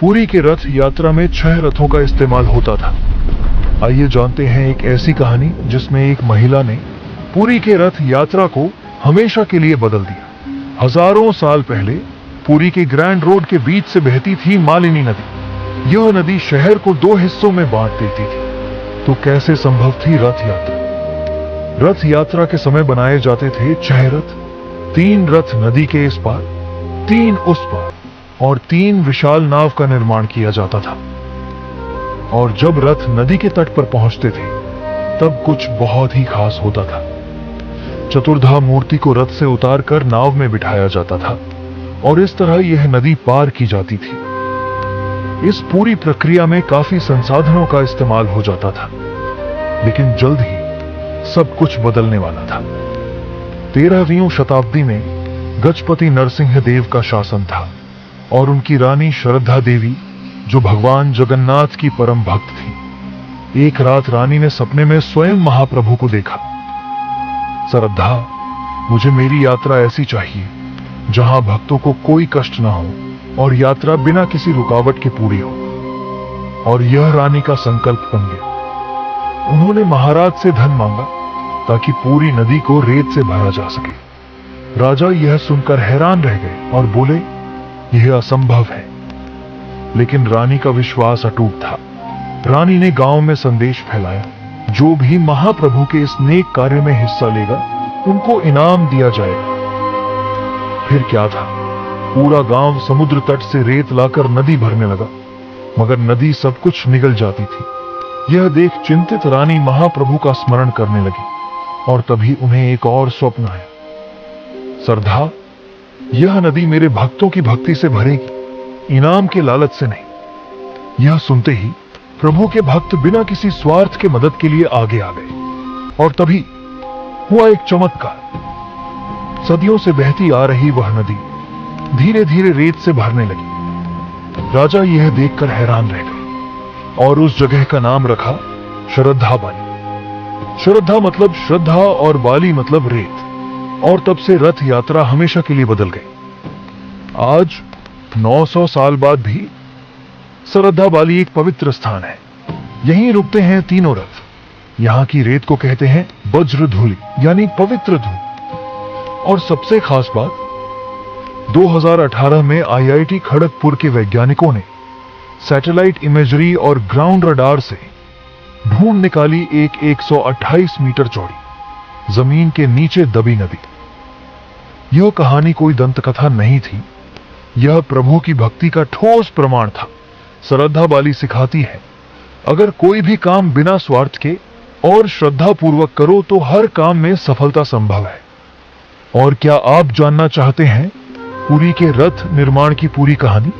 पुरी के रथ यात्रा में 6 रथों का इस्तेमाल होता था। आइए जानते हैं एक ऐसी कहानी जिसमें एक महिला ने पुरी के रथ यात्रा को हमेशा के लिए बदल दिया। हजारों साल पहले पुरी के ग्रैंड रोड के बीच से बहती थी मालिनी नदी। यह नदी शहर को 2 हिस्सों में बांट देती थी। तो कैसे संभव थी रथ यात्रा? रथ यात्रा के समय बनाए जाते थे 6 रथ। 3 रथ नदी के इस पार, 3 उस पार और 3 विशाल नाव का निर्माण किया जाता था। और जब रथ नदी के तट पर पहुंचते थे तब कुछ बहुत ही खास होता था। चतुर्धा मूर्ति को रथ से उतारकर नाव में बिठाया जाता था और इस तरह यह नदी पार की जाती थी। इस पूरी प्रक्रिया में काफी संसाधनों का इस्तेमाल हो जाता था, लेकिन जल्द ही सब कुछ बदलने वाला था। 13वीं शताब्दी में गजपति नरसिंह देव का शासन था और उनकी रानी श्रद्धा देवी, जो भगवान जगन्नाथ की परम भक्त थी, एक रात रानी ने सपने में स्वयं महाप्रभु को देखा। श्रद्धा, मुझे मेरी यात्रा ऐसी चाहिए जहां भक्तों को कोई कष्ट ना हो और यात्रा बिना किसी रुकावट के पूरी हो। और यह रानी का संकल्प बन गया। उन्होंने महाराज से धन मांगा ताकि पूरी नदी को रेत से भरा जा सके। राजा यह सुनकर हैरान रह गए और बोले, यह असंभव है। लेकिन रानी का विश्वास अटूट था। रानी ने गांव में संदेश फैलाया, जो भी महाप्रभु के इस नेक कार्य में हिस्सा लेगा उनको इनाम दिया जाएगा। फिर क्या था, पूरा गांव समुद्र तट से रेत लाकर नदी भरने लगा, मगर नदी सब कुछ निगल जाती थी। यह देख चिंतित रानी महाप्रभु का स्मरण करने लगी और तभी उन्हें एक और स्वप्न आया। श्रद्धा, यह नदी मेरे भक्तों की भक्ति से भरेगी, इनाम के लालच से नहीं। यह सुनते ही प्रभु के भक्त बिना किसी स्वार्थ के मदद के लिए आगे आ गए और तभी हुआ एक चमत्कार। सदियों से बहती आ रही वह नदी धीरे धीरे रेत से भरने लगी। राजा यह देखकर हैरान रह गए और उस जगह का नाम रखा श्रद्धा बाली। श्रद्धा मतलब श्रद्धा और बाली मतलब रेत। और तब से रथ यात्रा हमेशा के लिए बदल गई। आज 900 साल बाद भी श्रद्धा बाली एक पवित्र स्थान है। यहीं रुकते हैं तीनों रथ। यहां की रेत को कहते हैं वज्र धूलि, यानी पवित्र धूल। और सबसे खास बात, 2018 में IIT खड़गपुर के वैज्ञानिकों ने सैटेलाइट इमेजरी और ग्राउंड रडार से ढूंढ निकाली एक 128 मीटर चौड़ी जमीन के नीचे दबी नदी। यह कहानी कोई दंतकथा नहीं थी, यह प्रभु की भक्ति का ठोस प्रमाण था। श्रद्धा बाली सिखाती है, अगर कोई भी काम बिना स्वार्थ के और श्रद्धा पूर्वक करो तो हर काम में सफलता संभव है। और क्या आप जानना चाहते हैं पुरी के रथ निर्माण की पूरी कहानी?